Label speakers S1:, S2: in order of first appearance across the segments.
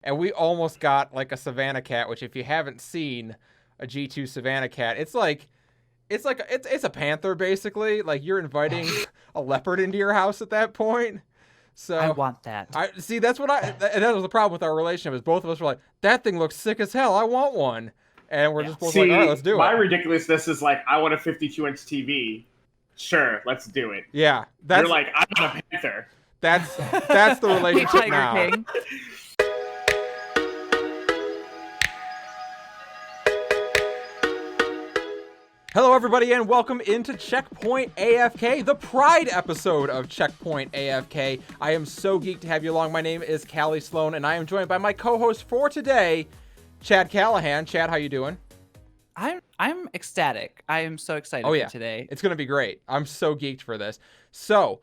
S1: and we almost got like a Savannah cat, which if you haven't seen a G2 Savannah cat, it's a panther basically. Like you're inviting a leopard into your house at that point.
S2: I
S1: So
S2: want that.
S1: I see that's what and that was the problem with our relationship is both of us were like, that thing looks sick as hell. I want one. And we're just both like, all right, let's do
S3: my
S1: it.
S3: ridiculousness is like, I want a 52-inch TV. Sure, let's do it.
S1: Yeah,
S3: You're like, I want a panther.
S1: That's the relationship
S2: Tiger
S1: now.
S2: King.
S1: Hello, everybody, and welcome into Checkpoint AFK, the Pride episode of Checkpoint AFK. I am so geeked to have you along. My name is Callie Sloan, and I am joined by my co-host for today, Chadd Callahan. Chadd, how you doing?
S2: I'm ecstatic. I am so excited for today.
S1: It's going to be great. I'm so geeked for this. So,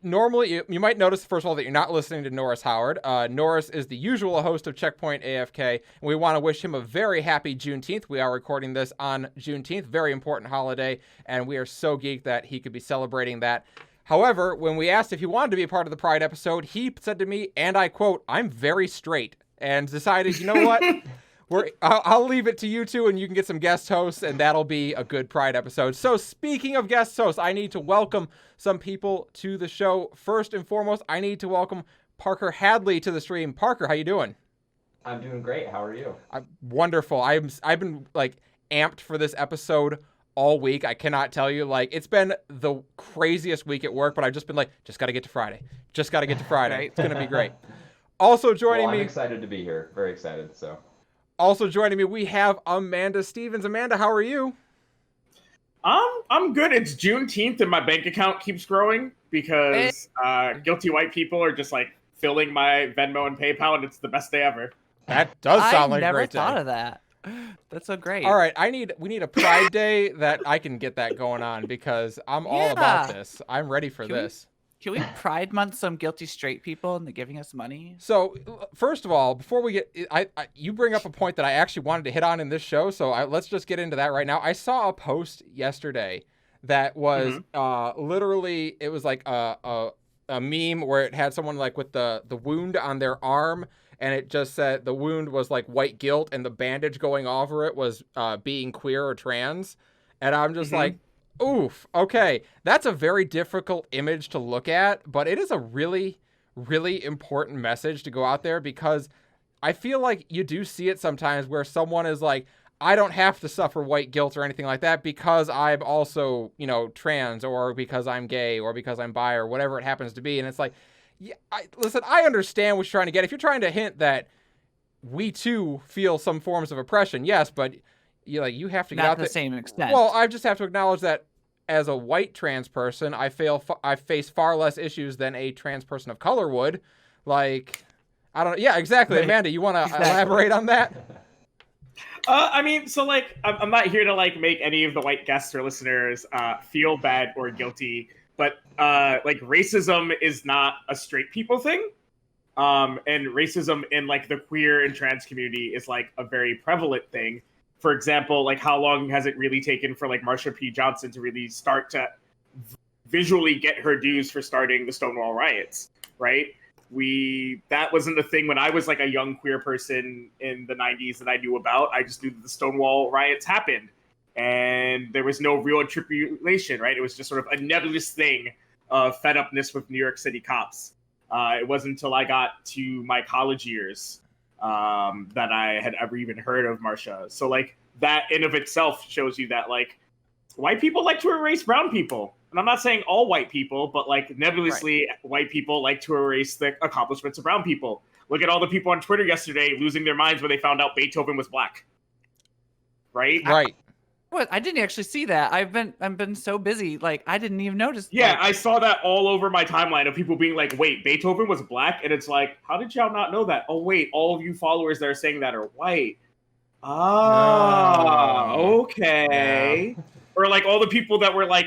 S1: normally, you might notice, first of all, that you're not listening to Norris Howard. Norris is the usual host of Checkpoint AFK, and we want to wish him a very happy Juneteenth. We are recording this on Juneteenth, very important holiday, and we are so geeked that he could be celebrating that. However, when we asked if he wanted to be a part of the Pride episode, he said to me, and I quote, "I'm very straight," and decided, you know what? I'll leave it to you two, and you can get some guest hosts, and that'll be a good Pride episode. So speaking of guest hosts, I need to welcome some people to the show. First and foremost, I need to welcome Parker Hadley to the stream. Parker, how you doing?
S4: I'm doing great. How are you?
S1: I'm wonderful. I've been like amped for this episode all week. I cannot tell you, like, it's been the craziest week at work, but I've just been like, just got to get to Friday. Just got to get to Friday.
S2: Right.
S1: It's going to be great. Also joining
S4: I'm
S1: me.
S4: excited to be here. Very excited. So.
S1: Also joining me, we have Amanda Stevens. Amanda, how are you?
S3: I'm good. It's Juneteenth and my bank account keeps growing because guilty white people are just like filling my Venmo and PayPal, and it's the best day ever.
S1: That does sound like a great day.
S2: I never thought of that. That's so great.
S1: All right, we need a Pride Day that I can get that going on because I'm all about this. I'm ready for this.
S2: Can we Pride Month some guilty straight people into giving us money?
S1: So, first of all, before we get, you bring up a point that I actually wanted to hit on in this show, so let's just get into that right now. I saw a post yesterday that was literally, it was like a meme where it had someone like with the wound on their arm, and it just said the wound was like white guilt, and the bandage going over it was being queer or trans, and I'm just like, oof, okay, that's a very difficult image to look at, but it is a really, really important message to go out there because I feel like you do see it sometimes where someone is like, I don't have to suffer white guilt or anything like that because I'm also, trans or because I'm gay or because I'm bi or whatever it happens to be. And it's like, yeah, listen, I understand what you're trying to get. If you're trying to hint that we too feel some forms of oppression, yes, but you have to get out
S2: there. Not the same extent.
S1: Well, I just have to acknowledge that as a white trans person, I face far less issues than a trans person of color would. Like, I don't know. Yeah, exactly. Right. Amanda, you want to elaborate on that?
S3: I mean, so like, I'm not here to like make any of the white guests or listeners feel bad or guilty, but like racism is not a straight people thing. And racism in like the queer and trans community is like a very prevalent thing. For example, like how long has it really taken for like Marsha P. Johnson to really start to visually get her dues for starting the Stonewall riots, right? That wasn't a thing when I was like a young queer person in the 90s that I knew about. I just knew that the Stonewall riots happened and there was no real attribution, right? It was just sort of a nebulous thing of fed upness with New York City cops. It wasn't until I got to my college years that I had ever even heard of Marsha. So like that in of itself shows you that like white people like to erase brown people. And I'm not saying all white people, but like nebulously white people like to erase the accomplishments of brown people. Look at all the people on Twitter yesterday losing their minds when they found out Beethoven was black. Right?
S1: Right.
S2: What? I didn't actually see that. I've been so busy, like I didn't even notice.
S3: Yeah, I saw that all over my timeline of people being like, "Wait, Beethoven was black?" And it's like, how did y'all not know that? Oh wait, all of you followers that are saying that are white. Okay. Yeah. Or like all the people that were like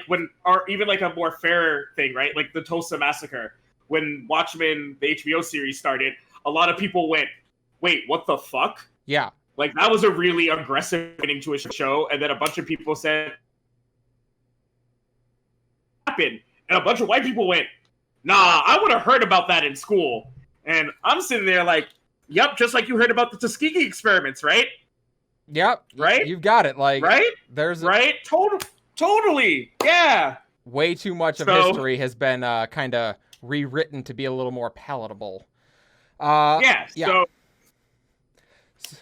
S3: even like a more fair thing, right? Like the Tulsa massacre. When Watchmen, the HBO series started, a lot of people went, "Wait, what the fuck?"
S1: Yeah.
S3: Like, that was a really aggressive ending to a show, and then a bunch of people said, happened. And a bunch of white people went, nah, I would have heard about that in school. And I'm sitting there like, Yep, just like you heard about the Tuskegee experiments, right?
S1: Yep.
S3: Right?
S1: You've got it. Like,
S3: Right?
S1: There's
S3: Right? Totally. Yeah.
S1: way too much of history has been kind of rewritten to be a little more palatable.
S3: Yeah.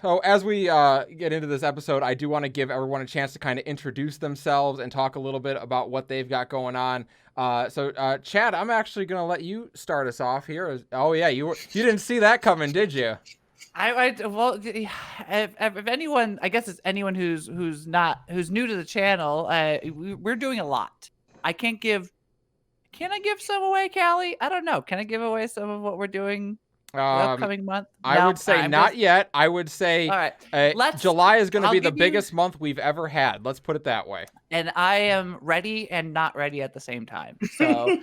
S1: So as we get into this episode, I do want to give everyone a chance to kind of introduce themselves and talk a little bit about what they've got going on. Chad, I'm actually going to let you start us off here. Oh yeah, you didn't see that coming, did you?
S2: Well, if anyone, I guess it's anyone who's new to the channel, we're doing a lot. Can I give some away, Callie? I don't know. Can I give away some of what we're doing the upcoming month?
S1: I would say not yet. I would say
S2: all right.
S1: July is going to be the biggest month we've ever had. Let's put it that way.
S2: And I am ready and not ready at the same time. So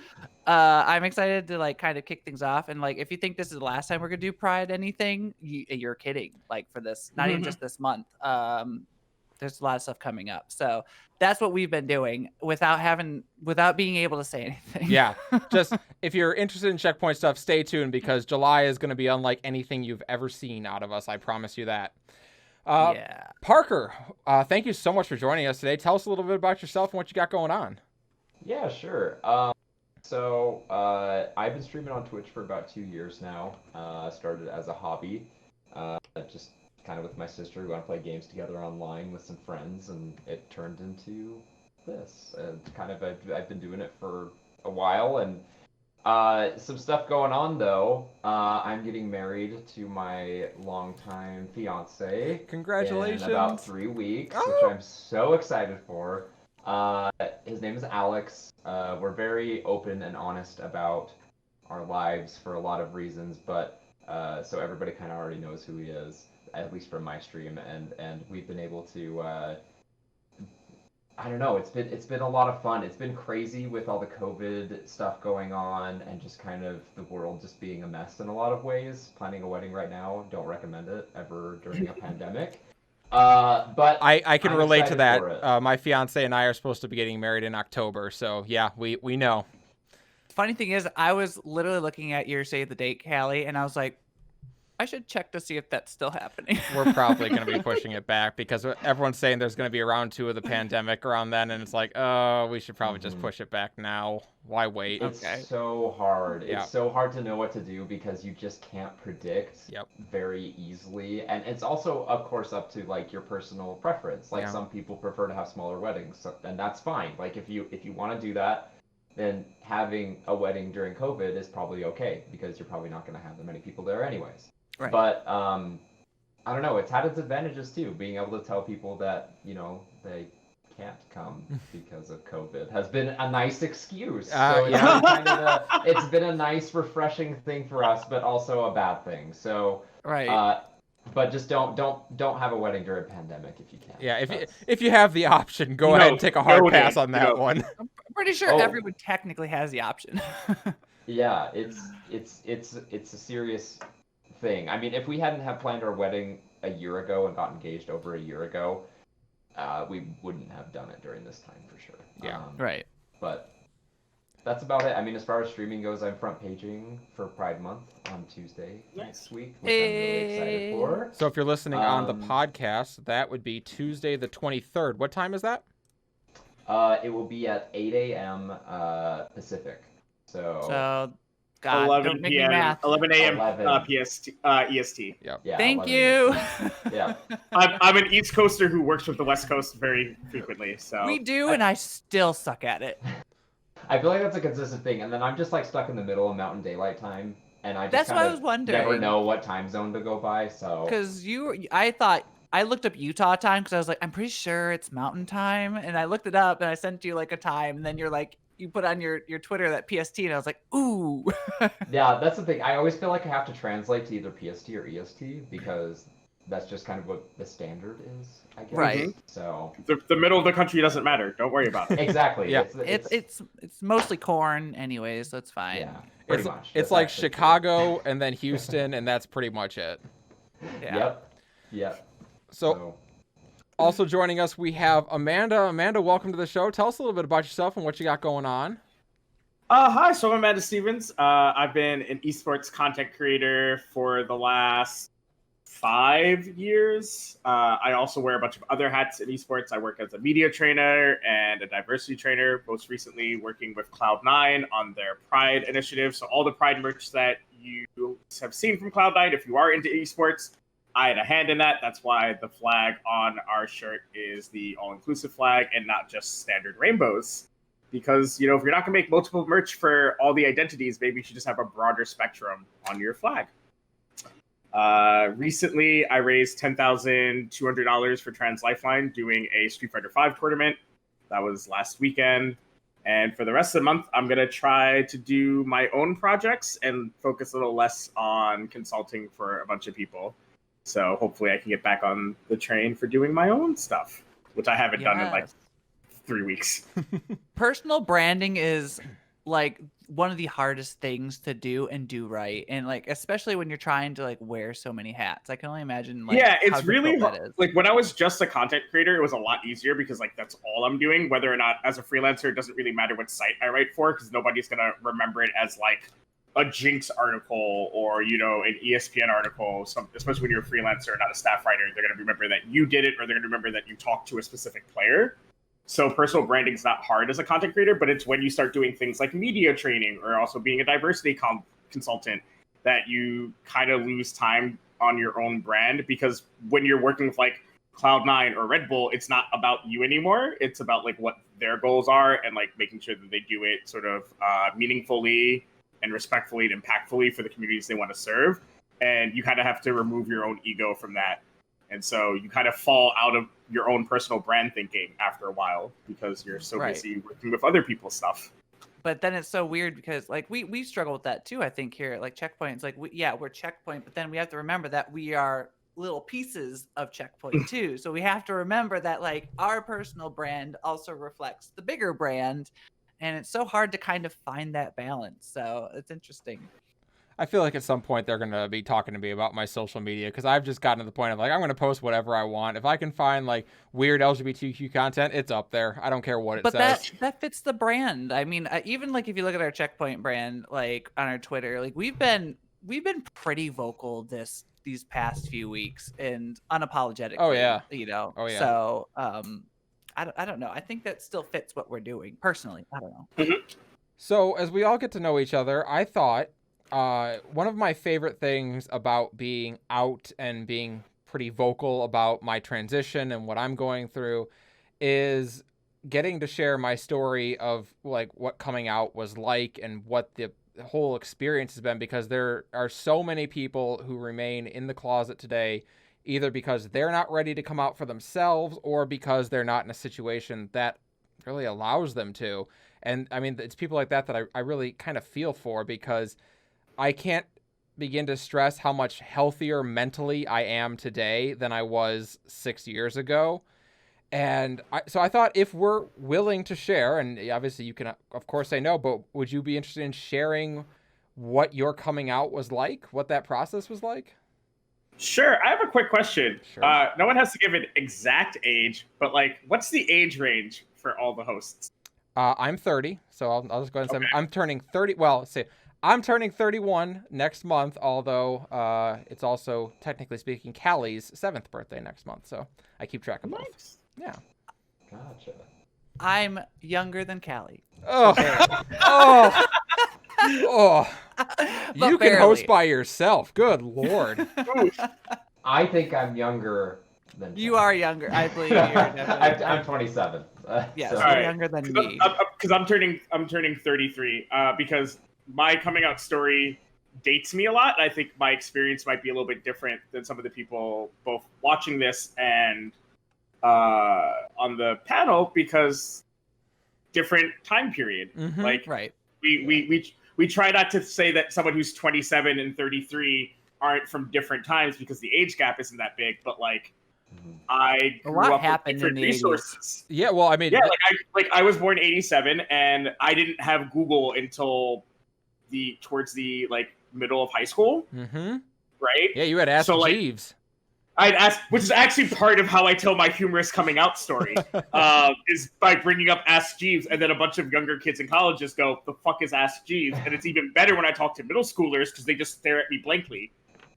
S2: I'm excited to like kind of kick things off. And like, if you think this is the last time we're going to do Pride anything, you're kidding. Like for this, not even just this month. There's a lot of stuff coming up. So that's what we've been doing without being able to say anything.
S1: Yeah. Just if you're interested in Checkpoint stuff, stay tuned because July is going to be unlike anything you've ever seen out of us. I promise you that.
S2: Yeah.
S1: Parker, thank you so much for joining us today. Tell us a little bit about yourself and what you got going on.
S4: Yeah, sure. So I've been streaming on Twitch for about 2 years now. Started as a hobby, just kind of with my sister. We want to play games together online with some friends, and it turned into this. I've been doing it for a while, and some stuff going on though. I'm getting married to my longtime fiance.
S1: Congratulations!
S4: In about 3 weeks, which I'm so excited for. His name is Alex. We're very open and honest about our lives for a lot of reasons, but so everybody kind of already knows who he is, at least from my stream, and we've been able to. I don't know. It's been a lot of fun. It's been crazy with all the COVID stuff going on and just kind of the world just being a mess in a lot of ways. Planning a wedding right now, don't recommend it ever during a pandemic. But
S1: I can relate to that. My fiance and I are supposed to be getting married in October, so yeah, we know.
S2: Funny thing is, I was literally looking at your save the date, Callie, and I was like, I should check to see if that's still happening.
S1: We're probably going to be pushing it back because everyone's saying there's going to be a round 2 of the pandemic around then, and it's like, oh, we should probably just push it back now. Why wait?
S4: It's so hard.
S1: Yeah.
S4: It's so hard to know what to do because you just can't predict very easily. And it's also, of course, up to like your personal preference. Like some people prefer to have smaller weddings, and that's fine. Like if you want to do that, then having a wedding during COVID is probably okay because you're probably not going to have that many people there anyways.
S2: Right.
S4: But I don't know. It's had its advantages too. Being able to tell people that they can't come because of COVID has been a nice excuse. So it's been a nice, refreshing thing for us, but also a bad thing. So but just don't have a wedding during a pandemic if you can.
S1: Yeah, if you have the option, go ahead and take a hard pass on that one.
S2: I'm pretty sure everyone technically has the option.
S4: Yeah, it's a serious thing. I mean, if we hadn't have planned our wedding a year ago and got engaged over a year ago, we wouldn't have done it during this time for sure.
S1: Yeah,
S2: right.
S4: But that's about it. I mean, as far as streaming goes, I'm front paging for Pride Month on Tuesday next week, which I'm really excited for.
S1: So if you're listening on the podcast, that would be Tuesday the 23rd. What time is that?
S4: It will be at 8 a.m. Pacific. So
S2: God,
S3: 11 p.m. 11 a.m.
S4: 11.
S3: EST.
S1: Yeah.
S2: Thank you.
S4: Yeah.
S3: I'm an East Coaster who works with the West Coast very frequently. So
S2: we do, and I still suck at it.
S4: I feel like that's a consistent thing, and then I'm just like stuck in the middle of Mountain Daylight Time, and I just
S2: that's what I was wondering.
S4: Never know what time zone to go by. So
S2: because I looked up Utah time because I was like, I'm pretty sure it's Mountain Time, and I looked it up and I sent you like a time, and then you're like, you put on your Twitter that PST, and I was like, ooh.
S4: Yeah, that's the thing. I always feel like I have to translate to either PST or EST because that's just kind of what the standard is, I guess.
S2: Right.
S4: So
S3: the middle of the country doesn't matter. Don't worry about it.
S4: Exactly.
S1: Yeah.
S2: It's mostly corn, anyways. So it's fine.
S4: Yeah. Pretty much.
S1: It's like Chicago and then Houston, and that's pretty much it.
S2: Yeah.
S4: Yep.
S1: So also joining us, we have Amanda. Amanda, welcome to the show. Tell us a little bit about yourself and what you got going on.
S3: Hi, so I'm Amanda Stevens. I've been an esports content creator for the last 5 years. I also wear a bunch of other hats in esports. I work as a media trainer and a diversity trainer, most recently working with Cloud9 on their Pride initiative. So all the Pride merch that you have seen from Cloud9, if you are into esports, I had a hand in that. That's why the flag on our shirt is the all-inclusive flag and not just standard rainbows. Because, if you're not going to make multiple merch for all the identities, maybe you should just have a broader spectrum on your flag. Recently, I raised $10,200 for Trans Lifeline doing a Street Fighter V tournament. That was last weekend. And for the rest of the month, I'm going to try to do my own projects and focus a little less on consulting for a bunch of people. So hopefully I can get back on the train for doing my own stuff, which I haven't done in like 3 weeks.
S2: Personal branding is like one of the hardest things to do and do right, and like especially when you're trying to like wear so many hats. I can only imagine
S3: it's really hard. Like when I was just a content creator, it was a lot easier because like that's all I'm doing. Whether or not as a freelancer, it doesn't really matter what site I write for because nobody's gonna remember it as like a Jinx article or an ESPN article. Especially when you're a freelancer, not a staff writer, they're gonna remember that you did it, or they're gonna remember that you talked to a specific player. So personal branding is not hard as a content creator, but it's when you start doing things like media training or also being a diversity consultant that you kind of lose time on your own brand, because when you're working with like Cloud9 or Red Bull, it's not about you anymore. It's about like what their goals are and like making sure that they do it sort of meaningfully and respectfully and impactfully for the communities they want to serve. And you kind of have to remove your own ego from that. And so you kind of fall out of your own personal brand thinking after a while because you're so busy working with other people's stuff.
S2: But then it's so weird because like we struggle with that too. I think here at like Checkpoint, it's like we're Checkpoint, but then we have to remember that we are little pieces of Checkpoint too. So we have to remember that like our personal brand also reflects the bigger brand, and it's so hard to kind of find that balance. So it's interesting.
S1: I feel like at some point they're going to be talking to me about my social media because I've just gotten to the point of like, I'm going to post whatever I want. If I can find like weird LGBTQ content, it's up there. I don't care what it says.
S2: But that fits the brand. I mean, even like if you look at our Checkpoint brand, like on our Twitter, like we've been pretty vocal these past few weeks and unapologetically.
S1: Oh yeah.
S2: Oh yeah. So I don't know. I think that still fits what we're doing personally. I don't know.
S3: Mm-hmm.
S1: So as we all get to know each other, I thought one of my favorite things about being out and being pretty vocal about my transition and what I'm going through is getting to share my story of like what coming out was like and what the whole experience has been, because there are so many people who remain in the closet today, either because they're not ready to come out for themselves or because they're not in a situation that really allows them to. And I mean, it's people like that I really kind of feel for, because I can't begin to stress how much healthier mentally I am today than I was 6 years ago. And so I thought, if we're willing to share, and obviously you can, of course, say no, but would you be interested in sharing what your coming out was like, what that process was like?
S3: Sure. I have a quick question.
S1: Sure.
S3: No one has to give an exact age, but like, what's the age range for all the hosts?
S1: I'm 30, so I'll just go ahead and say I'm turning 30. Well, say I'm turning 31 next month, although it's also, technically speaking, Callie's 7th birthday next month, so I keep track of both.
S3: Nice.
S1: Yeah.
S4: Gotcha.
S2: I'm younger than Callie.
S1: Oh. Oh. Oh. You can host by yourself. Good Lord.
S4: I think I'm younger than
S2: you are younger. I believe you're
S4: I'm 27.
S2: Yes,
S4: so.
S2: you're younger than me.
S3: Because I'm turning 33. Because my coming out story dates me a lot. I think my experience might be a little bit different than some of the people both watching this and on the panel, because different time period.
S1: Mm-hmm.
S3: Like
S2: right.
S3: We try not to say that someone who's 27 and 33 aren't from different times because the age gap isn't that big, but like I grew up with different resources.
S1: Yeah, well, I mean,
S3: yeah, I was born in 87 and I didn't have Google until towards the like middle of high school.
S1: Mm-hmm.
S3: Right?
S1: Yeah, you had Ask Jeeves.
S3: I'd ask, which is actually part of how I tell my humorous coming out story, is by bringing up Ask Jeeves, and then a bunch of younger kids in college just go, "The fuck is Ask Jeeves?" And it's even better when I talk to middle schoolers because they just stare at me blankly.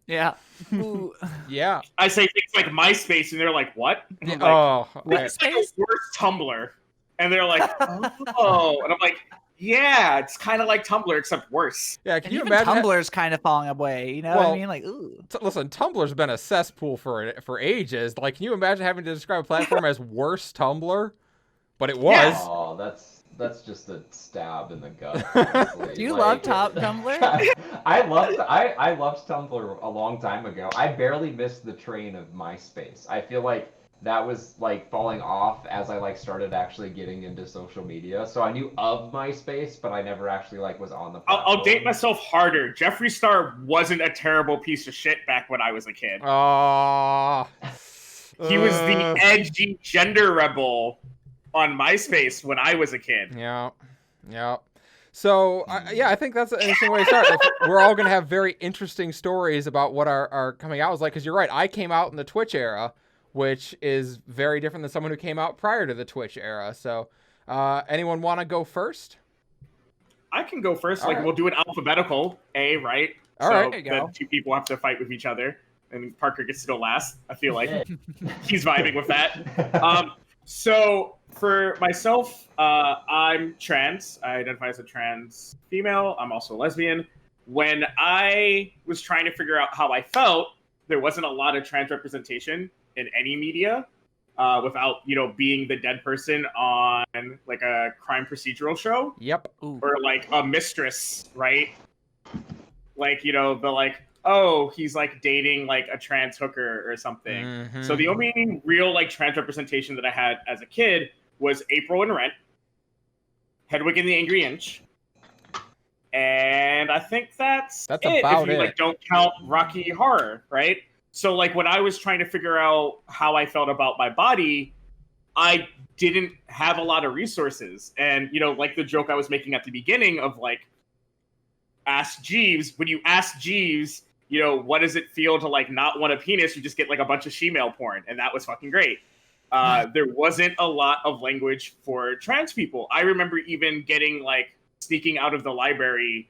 S2: Yeah. Ooh.
S1: Yeah.
S3: I say things like MySpace, and they're like, "What?" And I'm like,
S1: Oh, okay.
S3: "It's like a worse Tumblr," and they're like, "Oh," and I'm like, "Yeah, it's kind of like Tumblr except worse."
S1: Yeah, can
S2: And
S1: you
S2: even
S1: imagine?
S2: Tumblr's kind of falling away. You know what
S1: Well,
S2: I mean? Like, ooh.
S1: Listen, Tumblr's been a cesspool for ages. Like, can you imagine having to describe a platform as worse Tumblr? But it was.
S3: Yes.
S4: Oh, that's just a stab in the gut. Honestly.
S2: Do you
S4: Like,
S2: love Tumblr?
S4: I loved Tumblr a long time ago. I barely missed the train of MySpace. I feel like that was like falling off as I like started actually getting into social media. So I knew of MySpace, but I never actually like was on the platform.
S3: I'll date myself harder. Jeffree Star wasn't a terrible piece of shit back when I was a kid.
S1: Oh.
S3: He was the edgy gender rebel on MySpace when I was a kid.
S1: Yeah. Yeah. So, yeah, I think that's an interesting way to start. We're all going to have very interesting stories about what our coming out was like. Because you're right, I came out in the Twitch era, which is very different than someone who came out prior to the Twitch era. So, anyone want to go first?
S3: I can go first.
S1: All
S3: Like,
S1: right.
S3: we'll do an alphabetical A, right?
S1: All
S3: so
S1: right.
S2: There you go.
S3: the two people have to fight with each other, and Parker gets to go last. I feel like
S4: Yeah.
S3: he's vibing with that. So for myself, I'm trans. I identify as a trans female. I'm also a lesbian. When I was trying to figure out how I felt, there wasn't a lot of trans representation in any media, without being the dead person on like a crime procedural show
S1: Yep.
S2: Ooh.
S3: or like a mistress, right? Like the like, oh, he's like dating like a trans hooker or something.
S1: Mhm.
S3: So the only real like trans representation that I had as a kid was April in Rent, Hedwig and the Angry Inch, and I think that's it.
S1: about
S3: if you
S1: it.
S3: like don't count Rocky Horror, right? So like when I was trying to figure out how I felt about my body, I didn't have a lot of resources. And like the joke I was making at the beginning of like, ask Jeeves. When you ask Jeeves, what does it feel to like not want a penis? You just get like a bunch of shemale porn, and that was fucking great. There wasn't a lot of language for trans people. I remember even getting like sneaking out of the library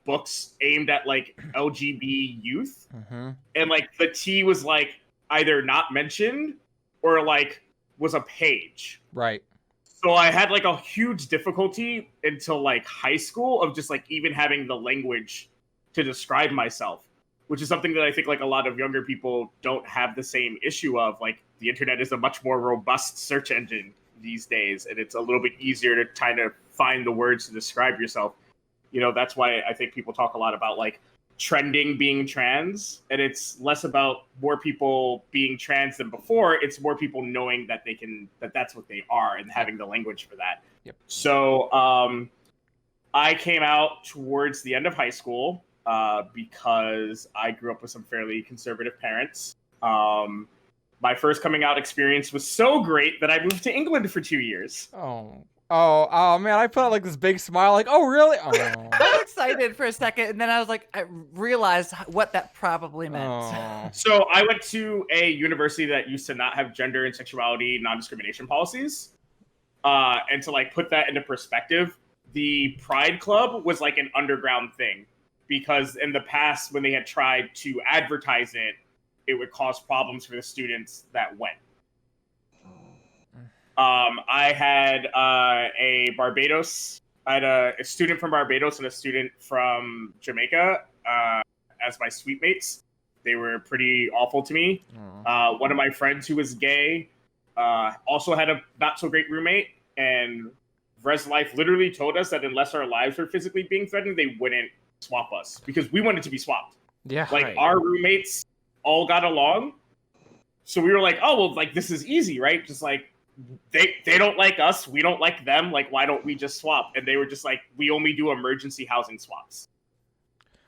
S3: books aimed at like LGBT youth,
S1: Mhm.
S3: and like the T was like either not mentioned or like was a page.
S1: Right.
S3: So I had like a huge difficulty until like high school of just like even having the language to describe myself, which is something that I think like a lot of younger people don't have the same issue of. Like the internet is a much more robust search engine these days, and it's a little bit easier to kind of find the words to describe yourself. That's why I think people talk a lot about like trending being trans, and it's less about more people being trans than before. It's more people knowing that that's what they are and having the language for that.
S1: Yep.
S3: So I came out towards the end of high school because I grew up with some fairly conservative parents. My first coming out experience was so great that I moved to England for 2 years.
S1: Oh man, I put out like this big smile, like, oh really? Oh.
S2: I was excited for a second, and then I was like, I realized what that probably meant.
S1: Oh.
S3: So I went to a university that used to not have gender and sexuality non-discrimination policies. And to like put that into perspective, the Pride Club was like an underground thing, because in the past when they had tried to advertise it, it would cause problems for the students that went. I had a student from Barbados and a student from Jamaica as my suite mates. They were pretty awful to me. One of my friends who was gay also had a not so great roommate, and Res Life literally told us that unless our lives were physically being threatened, they wouldn't swap us because we wanted to be swapped.
S1: Yeah.
S3: Like
S2: Right.
S3: our roommates all got along, so we were like, oh well, like this is easy, right? Just like they don't like us, we don't like them, like why don't we just swap? And they were just like, we only do emergency housing swaps.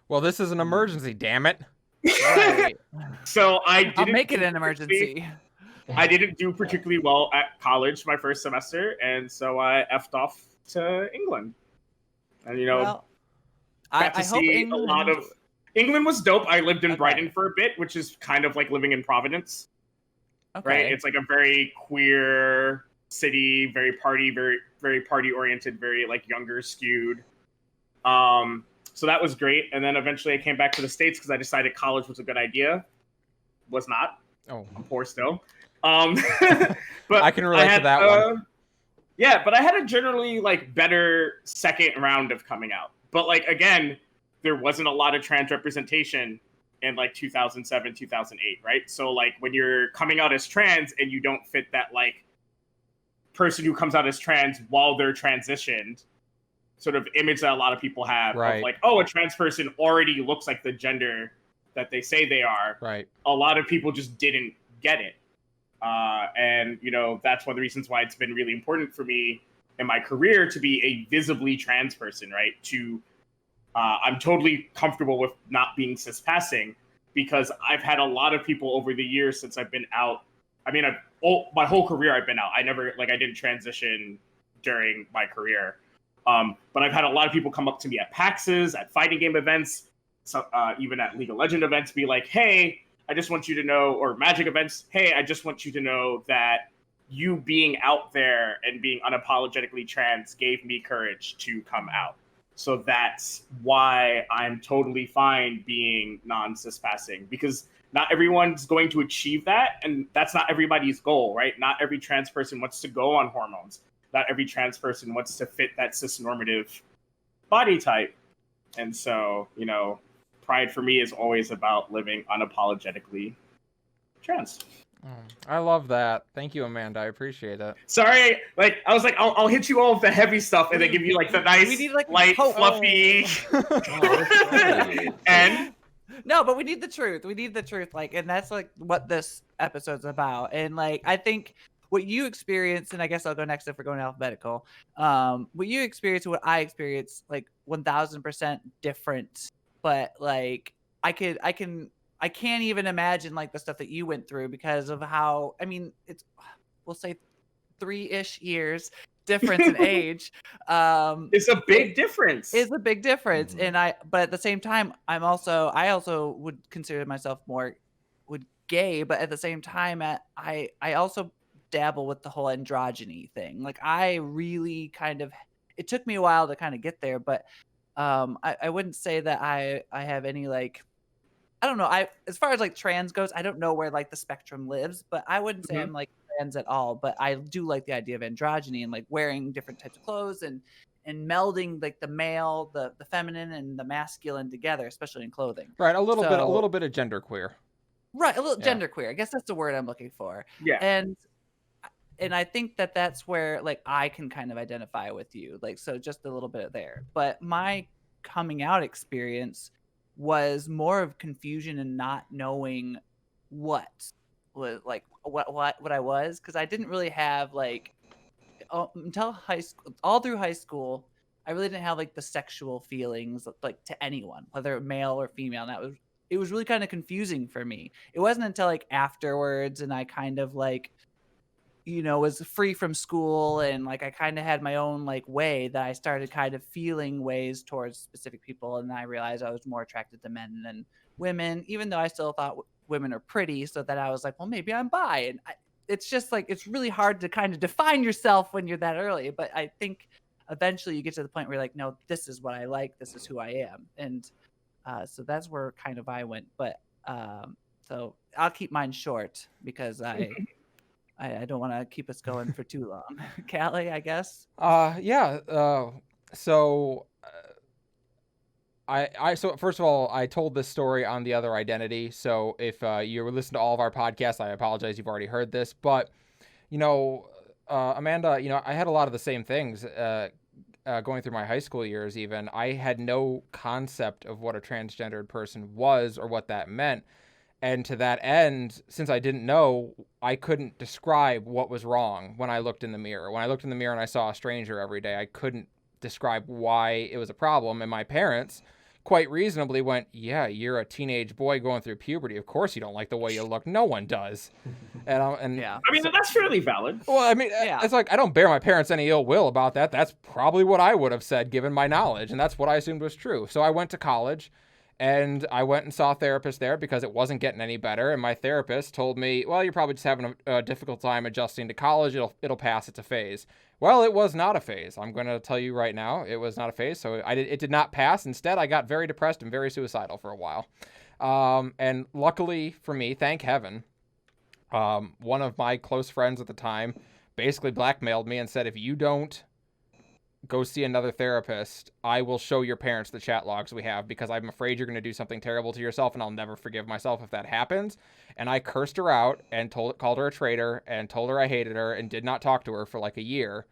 S1: Well, this is an emergency, damn it.
S2: Right.
S3: So
S2: I'll make it an emergency.
S3: I didn't do particularly well at college my first semester, and so I effed off to England. And
S2: Well,
S3: got to
S2: I hope
S3: see
S2: England...
S3: a lot of England was dope. I lived in
S2: Okay.
S3: Brighton for a bit, which is kind of like living in Providence.
S2: Okay.
S3: Right? It's like a very queer city, very party oriented, very like younger skewed. So that was great. And then eventually I came back to the States because I decided college was a good idea. Was not.
S1: Oh,
S3: I'm poor still. But
S1: I can relate to that one.
S3: Yeah, but I had a generally like better second round of coming out. But like again, there wasn't a lot of trans representation in like 2007, 2008, right? So like when you're coming out as trans and you don't fit that like person who comes out as trans while they're transitioned sort of image that a lot of people have of like, oh, a trans person already looks like the gender that they say they are.
S1: Right.
S3: A lot of people just didn't get it. And, you know, that's one of the reasons why it's been really important for me in my career to be a visibly trans person, right? I'm totally comfortable with not being cis-passing because I've had a lot of people over the years since I've been out. I mean, my whole career I've been out. I didn't transition during my career. But I've had a lot of people come up to me at PAXs, at fighting game events, even at League of Legends events, be like, hey, I just want you to know, or Magic events, hey, I just want you to know that you being out there and being unapologetically trans gave me courage to come out. So that's why I'm totally fine being non-cis-passing, because not everyone's going to achieve that, and that's not everybody's goal, right? Not every trans person wants to go on hormones. Not every trans person wants to fit that cis-normative body type. And so, you know, pride for me is always about living unapologetically trans.
S1: I love that. Thank you, Amanda. I appreciate it.
S3: Sorry, like I was like, I'll hit you all with the heavy stuff and then give you like the nice, light, fluffy. And
S2: no, but we need the truth. We need the truth. Like, and that's like what this episode's about. And like, I think what you experience, and I guess I'll go next if we're going alphabetical. What you experience and what I experience, like 1000% different. But like, I can't even imagine like the stuff that you went through because of how, I mean, we'll say 3-ish years difference in age.
S3: It's a big difference.
S2: It's a big difference. And but at the same time, I also would consider myself more gay, but at the same time, I also dabble with the whole androgyny thing. Like I really it took me a while to kind of get there, but I wouldn't say that I have any like, I don't know. As far as like trans goes, I don't know where like the spectrum lives, but I wouldn't say I'm like trans at all. But I do like the idea of androgyny and like wearing different types of clothes and melding like the male, the feminine, and the masculine together, especially in clothing.
S1: Right, a little bit of genderqueer.
S2: Right, a little genderqueer. I guess that's the word I'm looking for.
S3: Yeah,
S2: and I think that that's where like I can kind of identify with you, like so just a little bit there. But my coming out experience was more of confusion and not knowing what was like what I was, because I didn't really have like until high school, all through high school, I really didn't have like the sexual feelings like to anyone, whether male or female. And it was really kind of confusing for me. It wasn't until like afterwards and I kind of like, you know, was free from school and like I kind of had my own like way that I started kind of feeling ways towards specific people, and I realized I was more attracted to men than women, even though I still thought women are pretty. So that I was like, well, maybe I'm bi, and it's just like it's really hard to kind of define yourself when you're that early. But I think eventually you get to the point where you're like, no, this is what I like, this is who I am, and so that's where kind of I went. But so I'll keep mine short because I don't want to keep us going for too long. Callie, I guess.
S1: Yeah. So first of all, I told this story on The Other Identity. So if you listen to all of our podcasts, I apologize. You've already heard this, but you know, Amanda, you know, I had a lot of the same things going through my high school years. Even I had no concept of what a transgendered person was or what that meant. And to that end, since I didn't know, I couldn't describe what was wrong when I looked in the mirror. When I looked in the mirror and I saw a stranger every day, I couldn't describe why it was a problem. And my parents quite reasonably went, yeah, you're a teenage boy going through puberty. Of course you don't like the way you look. No one does. And
S2: yeah.
S3: I mean, that's fairly valid.
S1: Well, I mean, it's like I don't bear my parents any ill will about that. That's probably what I would have said given my knowledge. And that's what I assumed was true. So I went to college. And I went and saw a therapist there because it wasn't getting any better. And my therapist told me, well, you're probably just having a difficult time adjusting to college. It'll pass. It's a phase. Well, it was not a phase. I'm going to tell you right now, it was not a phase. So it did not pass. Instead, I got very depressed and very suicidal for a while. And luckily for me, thank heaven, one of my close friends at the time basically blackmailed me and said, if you don't go see another therapist, I will show your parents the chat logs we have because I'm afraid you're going to do something terrible to yourself and I'll never forgive myself if that happens. And I cursed her out and called her a traitor and told her I hated her and did not talk to her for like a year.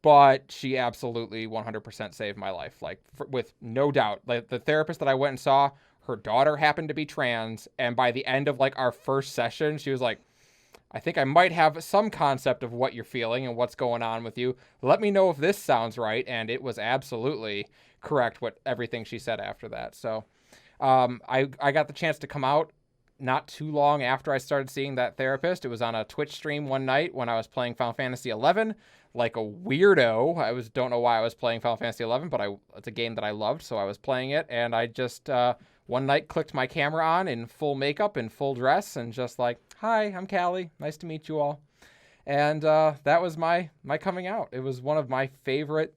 S1: But she absolutely 100% saved my life, like with no doubt. Like the therapist that I went and saw, her daughter happened to be trans. And by the end of like our first session, she was like, I think I might have some concept of what you're feeling and what's going on with you. Let me know if this sounds right. And it was absolutely correct, everything she said after that. So I got the chance to come out not too long after I started seeing that therapist. It was on a Twitch stream one night when I was playing Final Fantasy 11 like a weirdo. Don't know why I was playing Final Fantasy 11, but it's a game that I loved, so I was playing it. And I just one night clicked my camera on in full makeup and full dress and just like, hi, I'm Callie. Nice to meet you all. And that was my coming out. It was one of my favorite.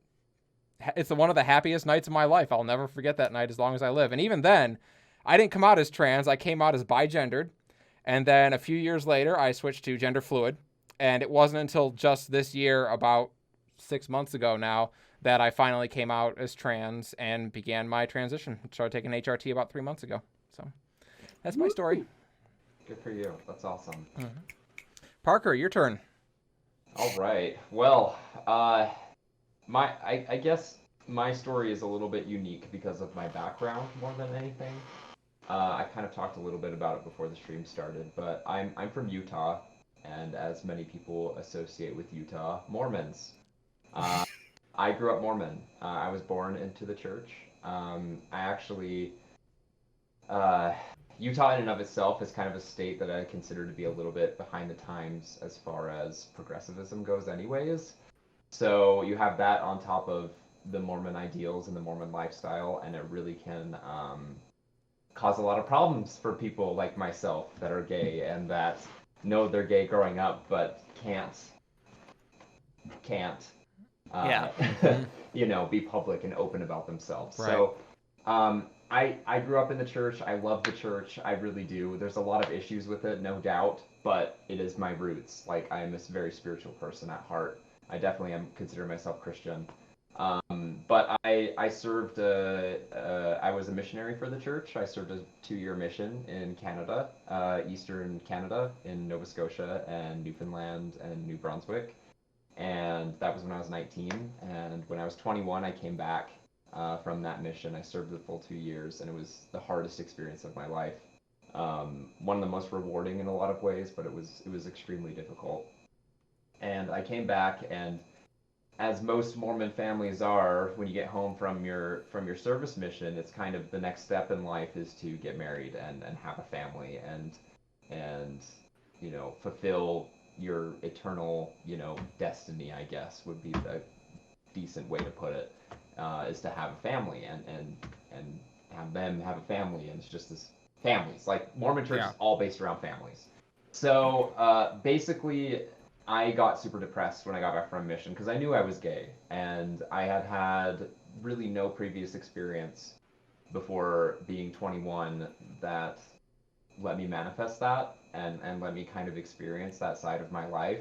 S1: It's one of the happiest nights of my life. I'll never forget that night as long as I live. And even then, I didn't come out as trans. I came out as bigendered. And then a few years later, I switched to gender fluid. And it wasn't until just this year, about 6 months ago now, that I finally came out as trans and began my transition. Started taking HRT about 3 months ago. So that's my story.
S4: Good for you. That's awesome.
S1: Mm-hmm. Parker, your turn.
S4: All right. Well, I guess my story is a little bit unique because of my background more than anything. I kind of talked a little bit about it before the stream started, but I'm from Utah, and as many people associate with Utah, Mormons. I grew up Mormon. I was born into the church. Utah in and of itself is kind of a state that I consider to be a little bit behind the times as far as progressivism goes anyways. So you have that on top of the Mormon ideals and the Mormon lifestyle, and it really can cause a lot of problems for people like myself that are gay and that know they're gay growing up but can't be public and open about themselves.
S1: Right.
S4: So I grew up in the church. I love the church. I really do. There's a lot of issues with it, no doubt, but it is my roots. Like, I'm a very spiritual person at heart. I definitely consider myself Christian. But I served, I was a missionary for the church. I served a 2-year mission in Canada, Eastern Canada, in Nova Scotia and Newfoundland and New Brunswick. And that was when I was 19. And when I was 21, I came back from that mission. I served the full 2 years, and it was the hardest experience of my life. One of the most rewarding in a lot of ways, but it was extremely difficult. And I came back, and as most Mormon families are, when you get home from your service mission, it's kind of the next step in life is to get married and have a family and fulfill your eternal destiny, I guess would be the decent way to put it, is to have a family and have them have a family, and it's just this families. Like, Mormon church is all based around families. So basically, I got super depressed when I got back from mission because I knew I was gay, and I had really no previous experience before being 21 that let me manifest that and let me kind of experience that side of my life.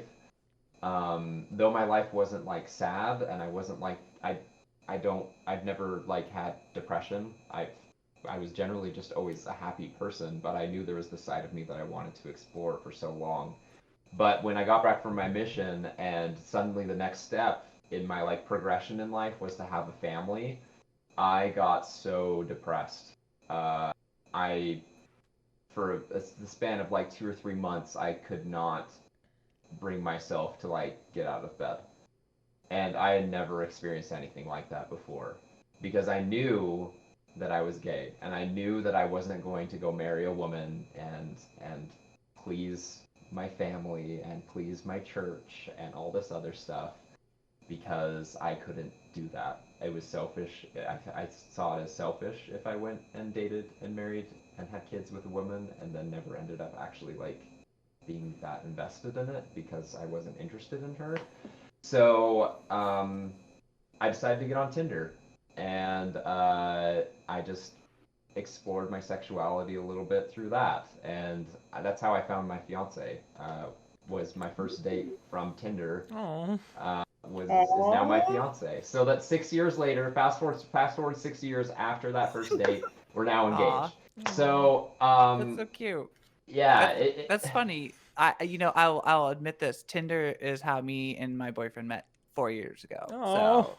S4: Though my life wasn't like sad, and I wasn't like I've never like had depression. I was generally just always a happy person, but I knew there was this side of me that I wanted to explore for so long. But when I got back from my mission, and suddenly the next step in my like progression in life was to have a family, I got so depressed. For the span of like 2 or 3 months, I could not bring myself to like get out of bed. And I had never experienced anything like that before, because I knew that I was gay, and I knew that I wasn't going to go marry a woman and please my family and please my church and all this other stuff, because I couldn't do that. It was selfish. I saw it as selfish if I went and dated and married and had kids with a woman and then never ended up actually like being that invested in it because I wasn't interested in her. So I decided to get on Tinder, and I just explored my sexuality a little bit through that, and that's how I found my fiance. Was my first date from Tinder.
S1: Oh.
S4: Is now my fiance. So that 6 years later, fast forward 6 years after that first date, we're now engaged. So
S2: that's so cute.
S4: Yeah,
S2: that's funny. I'll admit this. Tinder is how me and my boyfriend met 4 years ago.
S1: Oh.
S2: So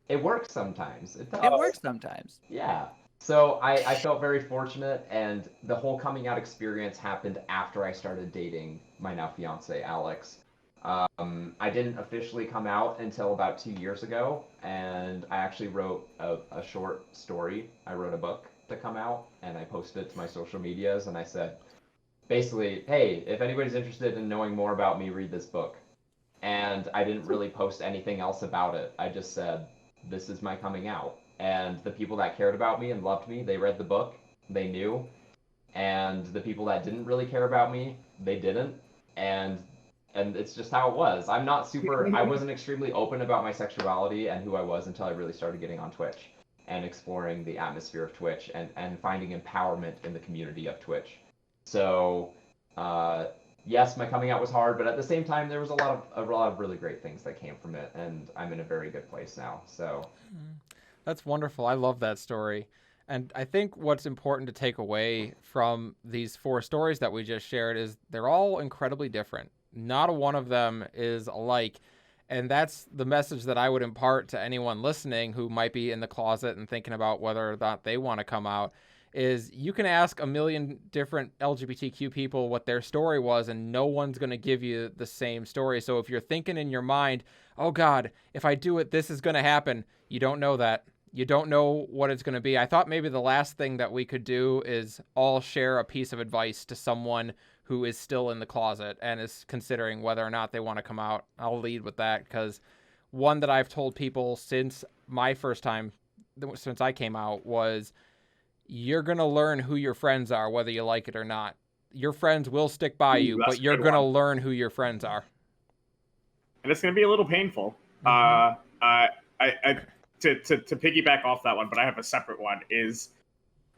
S4: it works sometimes. It does.
S2: it works sometimes.
S4: Yeah. So I felt very fortunate, and the whole coming out experience happened after I started dating my now fiance, Alex. I didn't officially come out until about 2 years ago, and I actually wrote a short story. I wrote a book to come out, and I posted it to my social medias, and I said, basically, hey, if anybody's interested in knowing more about me, read this book. And I didn't really post anything else about it. I just said, this is my coming out. And the people that cared about me and loved me, they read the book, they knew. And the people that didn't really care about me, they didn't. And it's just how it was. I wasn't extremely open about my sexuality and who I was until I really started getting on Twitch and exploring the atmosphere of Twitch and finding empowerment in the community of Twitch. So, yes, my coming out was hard, but at the same time, there was a lot of really great things that came from it, and I'm in a very good place now. So,
S1: that's wonderful. I love that story. And I think what's important to take away from these 4 stories that we just shared is they're all incredibly different. Not a one of them is alike. And that's the message that I would impart to anyone listening who might be in the closet and thinking about whether or not they want to come out, is you can ask a million different LGBTQ people what their story was, and no one's going to give you the same story. So if you're thinking in your mind, oh God, if I do it, this is going to happen, you don't know that. You don't know what it's going to be. I thought maybe the last thing that we could do is all share a piece of advice to someone who is still in the closet and is considering whether or not they want to come out. I'll lead with that, because one that I've told people since my first time, since I came out, was you're going to learn who your friends are, whether you like it or not. Your friends will stick by you, but you're going to learn who your friends are.
S3: And it's going to be a little painful. To piggyback off that one, but I have a separate one, is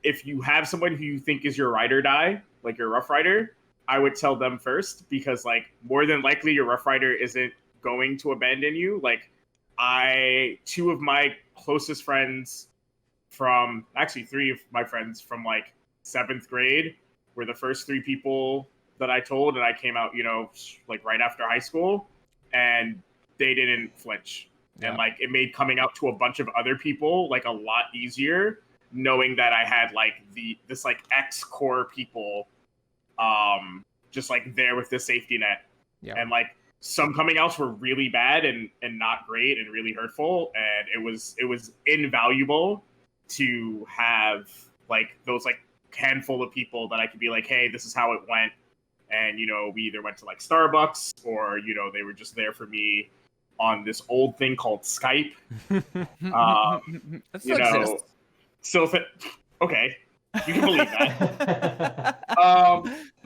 S3: if you have someone who you think is your ride or die, like your Rough Rider, I would tell them first, because like more than likely your Rough Rider isn't going to abandon you. Like 2 of my closest friends from, actually 3 of my friends from like 7th grade were the first 3 people that I told, and I came out, like right after high school, and they didn't flinch. Yeah. And like it made coming out to a bunch of other people like a lot easier, knowing that I had like this like ex-core people just like there with the safety net. Yeah. And like some coming outs were really bad and not great and really hurtful, and it was invaluable to have like those like handful of people that I could be like, hey, this is how it went, and we either went to like Starbucks or they were just there for me on this old thing called Skype. Okay, you can believe that.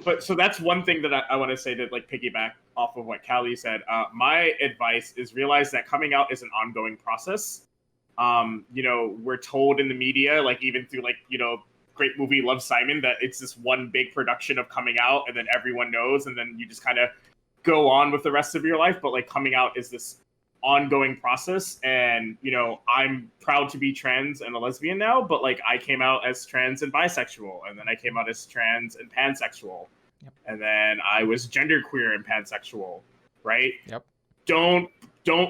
S3: But so that's one thing that I want to say, that like piggyback off of what Callie said. My advice is realize that coming out is an ongoing process. We're told in the media, like even through like, great movie Love, Simon, that it's this one big production of coming out and then everyone knows, and then you just kind of go on with the rest of your life. But like coming out is this ongoing process, and I'm proud to be trans and a lesbian now, but like I came out as trans and bisexual, and then I came out as trans and pansexual. Yep. And then I was genderqueer and pansexual, right?
S1: Yep.
S3: Don't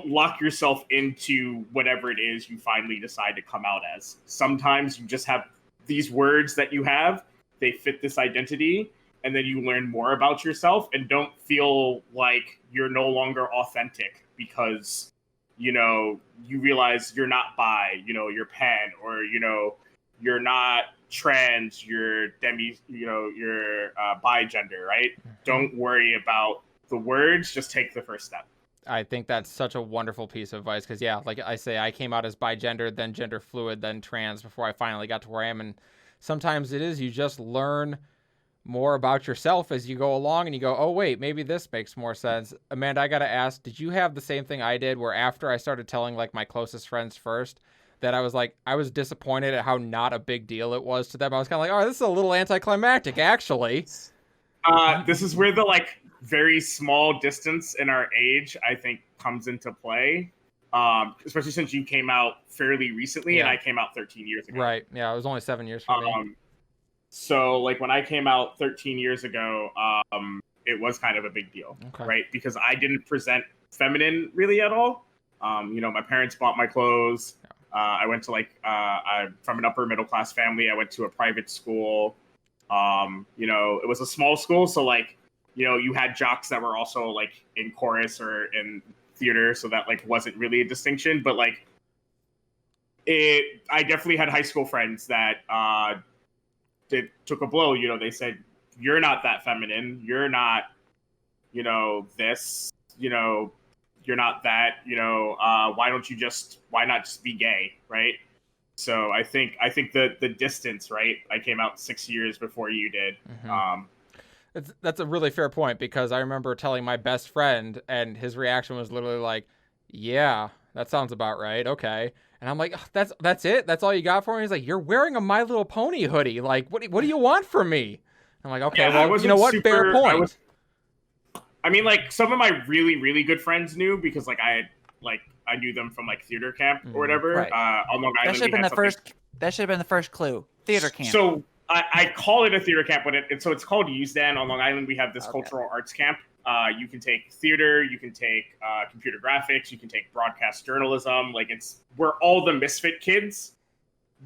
S3: lock yourself into whatever it is you finally decide to come out as. Sometimes you just have these words that you have, they fit this identity, and then you learn more about yourself, and don't feel like you're no longer authentic because, you realize you're not bi, you're pan, or, you're not trans, you're demi, you're bi-gender, right? Mm-hmm. Don't worry about the words, just take the first step.
S1: I think that's such a wonderful piece of advice because, yeah, like I say, I came out as bigender, then gender fluid, then trans before I finally got to where I am. And sometimes it is you just learn more about yourself as you go along and you go, oh, wait, maybe this makes more sense. Amanda, I got to ask, did you have the same thing I did where after I started telling like my closest friends first that I was disappointed at how not a big deal it was to them? I was kind of like, oh, this is a little anticlimactic, actually.
S3: This is where the like very small distance in our age, I think, comes into play. Especially since you came out fairly recently and I came out 13 years ago.
S1: Right. Yeah, it was only 7 years for me.
S3: So like when I came out 13 years ago, it was kind of a big deal, right? Because I didn't present feminine really at all. My parents bought my clothes. I went to I'm from an upper middle class family. I went to a private school. It was a small school, so like, you had jocks that were also like in chorus or in theater, so that like wasn't really a distinction. But like, I definitely had high school friends that took a blow. They said, "You're not that feminine. You're not, this. You're not that. Why not just be gay, right?" So I think the distance, right? I came out 6 years before you did.
S1: Mm-hmm. That's a really fair point because I remember telling my best friend and his reaction was literally like, "Yeah, that sounds about right. Okay." And I'm like, oh, "That's it? That's all you got for me?" He's like, "You're wearing a My Little Pony hoodie. Like, what do you want from me?" I'm like, "Okay,
S3: yeah,
S1: well, you know what? Fair point."
S3: I mean, like some of my really, really good friends knew because like I knew them from like theater camp or whatever.
S2: Right.
S3: On Long Island,
S2: that should have been the first clue. Theater camp.
S3: So I call it a theater camp, but it's called USDAN. On Long Island, we have this cultural arts camp. You can take theater, you can take computer graphics, you can take broadcast journalism. Like it's where all the misfit kids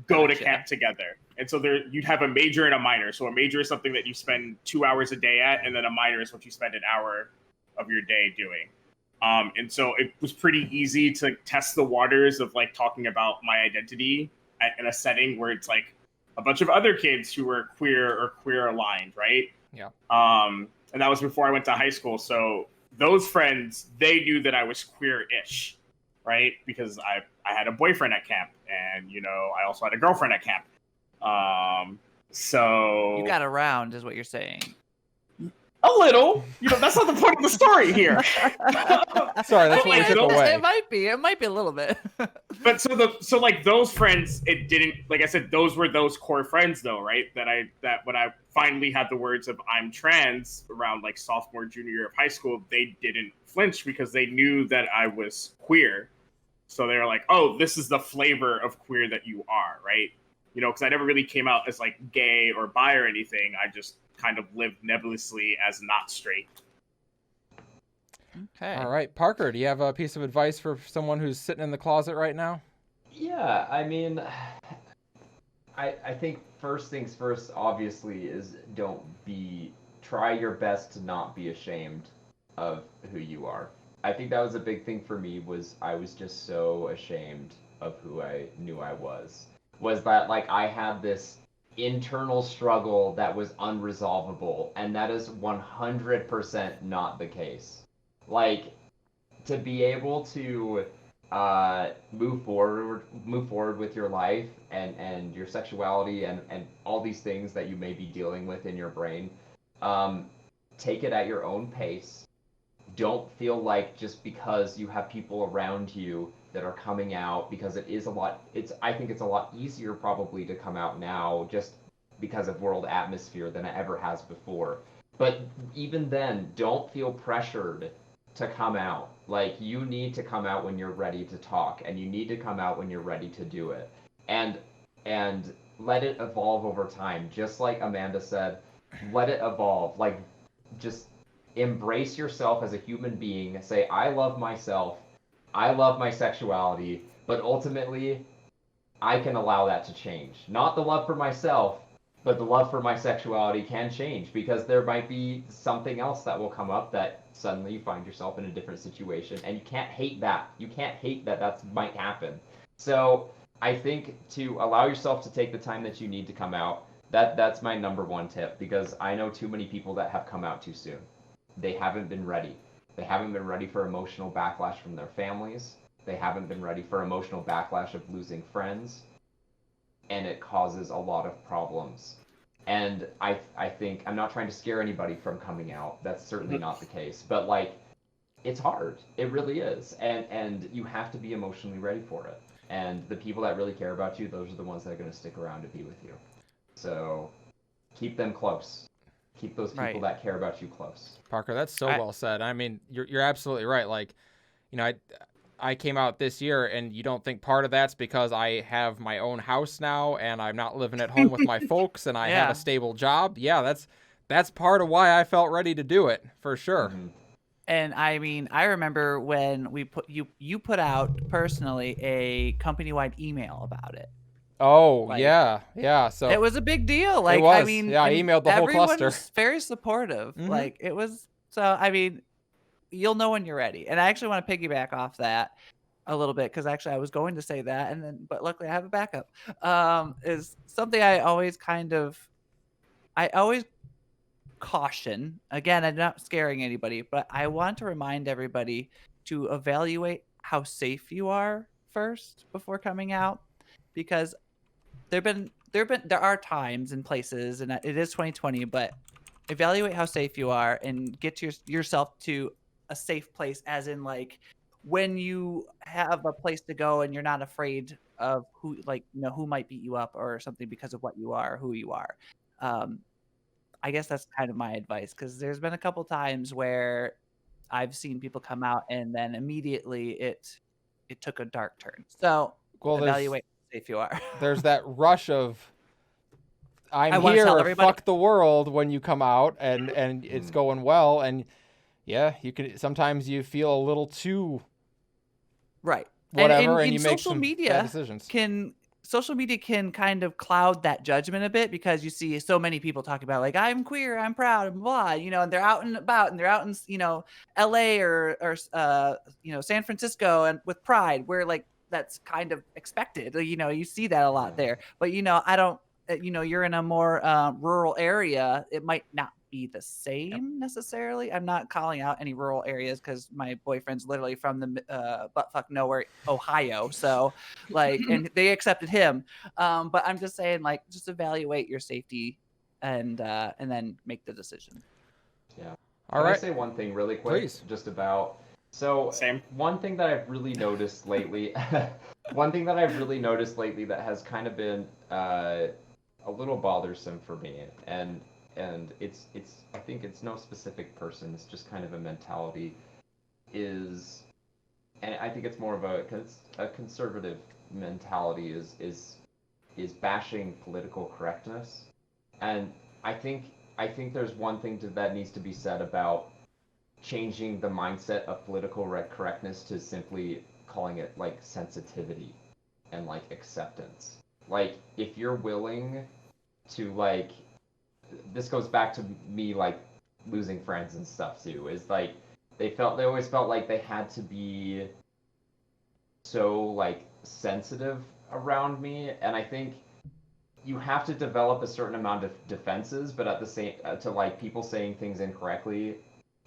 S3: go to camp together. And so you'd have a major and a minor. So a major is something that you spend 2 hours a day at, and then a minor is what you spend an hour of your day doing. And so it was pretty easy to test the waters of like talking about my identity in a setting where it's like a bunch of other kids who were queer or queer aligned, right?
S1: Yeah.
S3: And that was before I went to high school. So those friends, they knew that I was queer-ish, right? Because I had a boyfriend at camp, and I also had a girlfriend at camp. So
S2: you got around, is what you're saying.
S3: A little, that's not the point of the story here.
S1: Sorry, that's what we took away.
S2: It might be a little bit.
S3: But so like those friends, it didn't, like I said, those were those core friends though, right? That when I finally had the words of I'm trans around like sophomore, junior year of high school, they didn't flinch because they knew that I was queer. So they were like, oh, this is the flavor of queer that you are, right? Because I never really came out as like gay or bi or anything. I just kind of lived nebulously as not straight.
S2: Okay.
S1: All right, Parker, do you have a piece of advice for someone who's sitting in the closet right now?
S4: Yeah, I mean, I think first things first, obviously, is try your best to not be ashamed of who you are. I think that was a big thing for me, was I was just so ashamed of who I knew I was that like I had this internal struggle that was unresolvable, and that is 100% not the case. Like, to be able to move forward with your life and your sexuality and all these things that you may be dealing with in your brain, take it at your own pace. Don't feel like just because you have people around you that are coming out, because I think it's a lot easier probably to come out now just because of world atmosphere than it ever has before. But even then, don't feel pressured to come out. Like, you need to come out when you're ready to talk, and you need to come out when you're ready to do it. And let it evolve over time. Just like Amanda said, let it evolve. Like, just embrace yourself as a human being. Say, I love myself. I love my sexuality, but ultimately, I can allow that to change. Not the love for myself, but the love for my sexuality can change, because there might be something else that will come up that suddenly you find yourself in a different situation, and you can't hate that. You can't hate that might happen. So I think to allow yourself to take the time that you need to come out, that's my number one tip, because I know too many people that have come out too soon. They haven't been ready. They haven't been ready for emotional backlash from their families. They haven't been ready for emotional backlash of losing friends. And it causes a lot of problems. And I think, I'm not trying to scare anybody from coming out. That's certainly not the case. But, like, it's hard. It really is. And you have to be emotionally ready for it. And the people that really care about you, those are the ones that are going to stick around to be with you. So keep them close. Keep those people that care about you close.
S1: Parker, that's so well said. I mean, you're absolutely right. Like, you know, I came out this year, and you don't think part of that's because I have my own house now and I'm not living at home with my folks and I have a stable job. Yeah, that's part of why I felt ready to do it, for sure.
S4: Mm-hmm.
S2: And I mean, I remember when you put out personally a company-wide email about it.
S1: Oh, like, yeah. So
S2: it was a big deal. Like,
S1: it was.
S2: I mean,
S1: I emailed the whole cluster.
S2: Everyone was very supportive. Mm-hmm. Like, it was. So, I mean, you'll know when you're ready. And I actually want to piggyback off that a little bit, because actually I was going to say that, but luckily I have a backup. Is something I always caution. Again, I'm not scaring anybody, but I want to remind everybody to evaluate how safe you are first before coming out, because there are times and places, and it is 2020, but evaluate how safe you are and get yourself to a safe place, as in, like, when you have a place to go and you're not afraid of who might beat you up or something because of what you are, who you are. I guess that's kind of my advice, because there's been a couple times where I've seen people come out and then immediately it took a dark turn. So evaluate how safe you are.
S1: There's that rush of I'm here or fuck the world when you come out and it's going well, and sometimes you feel a little too whatever, and you make some bad decisions.
S2: Social media can kind of cloud that judgment a bit, because you see so many people talking about, like, I'm queer, I'm proud, and blah, and they're out and about, and they're out in, LA or San Francisco, and with pride, where, like, that's kind of expected. You see that a lot there. But, I don't, you're in a more rural area. It might not be the same necessarily. I'm not calling out any rural areas, because my boyfriend's literally from the buttfuck nowhere, Ohio. So, like, and they accepted him. But I'm just saying, like, just evaluate your safety and then make the decision.
S4: Yeah.
S1: All right.
S4: Can I say one thing really quick?
S1: Please.
S4: Just about. So, one thing that I've really noticed lately, that has kind of been a little bothersome for me, and it's I think it's no specific person, it's just kind of a mentality, and I think it's more of a conservative mentality, is bashing political correctness. And I think there's one thing that needs to be said about changing the mindset of political correctness to simply calling it, like, sensitivity and, like, acceptance. Like, if you're willing to, like, this goes back to me, like, losing friends and stuff too, is, like, they always felt like they had to be so, like, sensitive around me. And I think you have to develop a certain amount of defenses, but at the same to, like, people saying things incorrectly,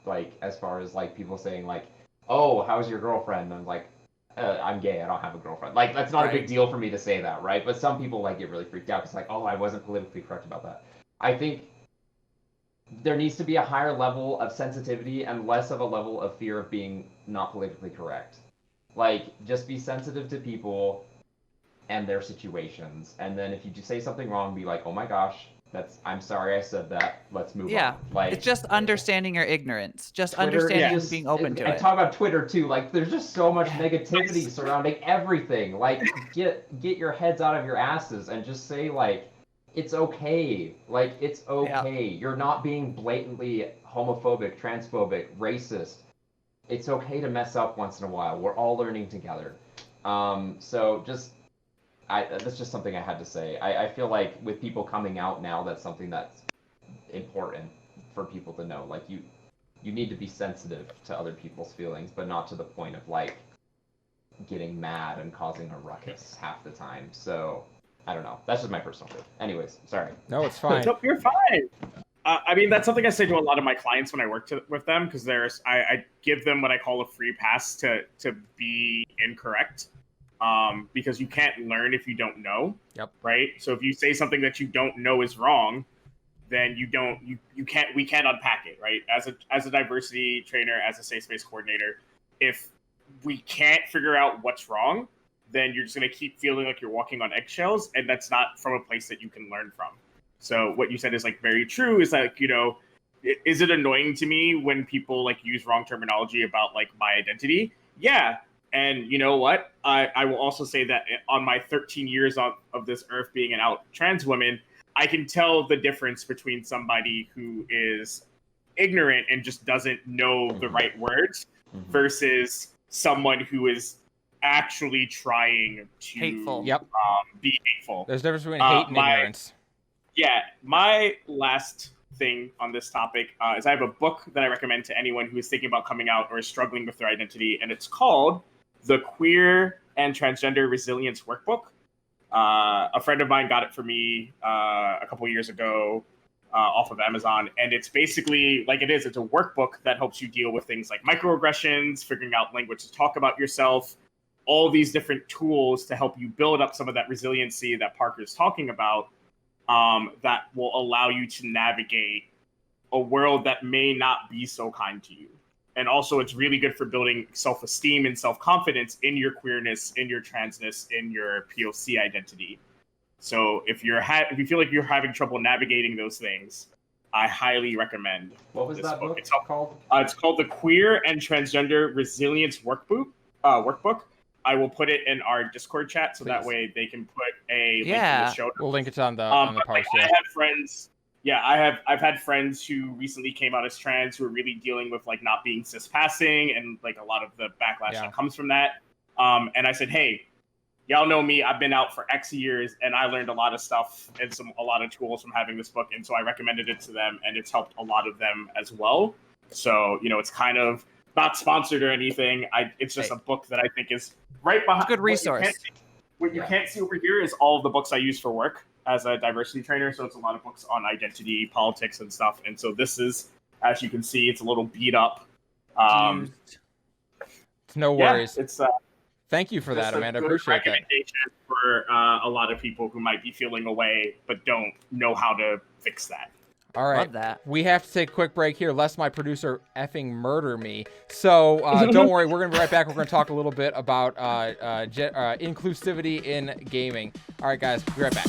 S4: like, as far as, like, people saying, like, oh, how's your girlfriend? And I'm like, I'm gay, I don't have a girlfriend. Like, that's not a big deal for me to say that, right? But some people, like, get really freaked out. It's like, oh, I wasn't politically correct about that. I think there needs to be a higher level of sensitivity and less of a level of fear of being not politically correct. Like, just be sensitive to people and their situations. And then if you say something wrong, be like, oh my gosh, I'm sorry I said that. Let's move on. Like,
S2: it's just understanding your ignorance. Just Twitter, understanding and being open to it.
S4: I talk about Twitter too. Like, there's just so much negativity surrounding everything. Like, get your heads out of your asses and just say, like, it's okay. Like, it's okay. Yeah. You're not being blatantly homophobic, transphobic, racist. It's okay to mess up once in a while. We're all learning together. So that's just something I had to say. I feel like with people coming out now, that's something that's important for people to know. Like, you need to be sensitive to other people's feelings, but not to the point of, like, getting mad and causing a ruckus half the time. So, I don't know. That's just my personal thing. Anyways, sorry.
S1: No, it's fine.
S3: Nope, you're fine. I mean, that's something I say to a lot of my clients when I work with them, because I give them what I call a free pass to be incorrect, because you can't learn if you don't know.
S1: Yep.
S3: Right. So if you say something that you don't know is wrong, then we can't unpack it. Right. As a diversity trainer, as a safe space coordinator, if we can't figure out what's wrong, then you're just going to keep feeling like you're walking on eggshells, and that's not from a place that you can learn from. So what you said is like very true. Is like, is it annoying to me when people like use wrong terminology about like my identity? Yeah. And you know what? I will also say that on my 13 years of this earth being an out trans woman, I can tell the difference between somebody who is ignorant and just doesn't know the right words versus someone who is actually trying to
S2: Hateful.
S3: be hateful.
S1: There's a difference between hate and ignorance.
S3: Yeah, my last thing on this topic is I have a book that I recommend to anyone who is thinking about coming out or is struggling with their identity, and it's called The Queer and Transgender Resilience Workbook. A friend of mine got it for me a couple years ago off of Amazon, and it's basically it's a workbook that helps you deal with things like microaggressions, figuring out language to talk about yourself, all these different tools to help you build up some of that resiliency that Parker's talking about, that will allow you to navigate a world that may not be so kind to you. And also, it's really good for building self-esteem and self-confidence in your queerness, in your transness, in your POC identity. So if if you feel like you're having trouble navigating those things, I highly recommend.
S4: What was that book called?
S3: It's called The Queer and Transgender Resilience Workbook. I will put it in our Discord chat, so that way they can put a link in the show notes.
S1: We'll link it on the post.
S3: I have friends. Yeah, I've had friends who recently came out as trans who are really dealing with like not being cis passing and like a lot of the backlash that comes from that. And I said, hey, y'all know me. I've been out for X years, and I learned a lot of stuff and a lot of tools from having this book. And so I recommended it to them, and it's helped a lot of them as well. So it's kind of not sponsored or anything. It's just a book that I think is right behind.
S2: It's a good resource.
S3: What you can't see over here is all of the books I use for work as a diversity trainer. So it's a lot of books on identity, politics, and stuff. And so this is, as you can see, it's a little beat up.
S1: It's no worries.
S3: It's
S1: thank you for that, Amanda. I appreciate that.
S3: For a lot of people who might be feeling away but don't know how to fix that.
S1: All right,
S2: Love that.
S1: We have to take a quick break here, lest my producer effing murder me. So don't worry, we're going to be right back. We're going to talk a little bit about inclusivity in gaming. All right, guys, be right back.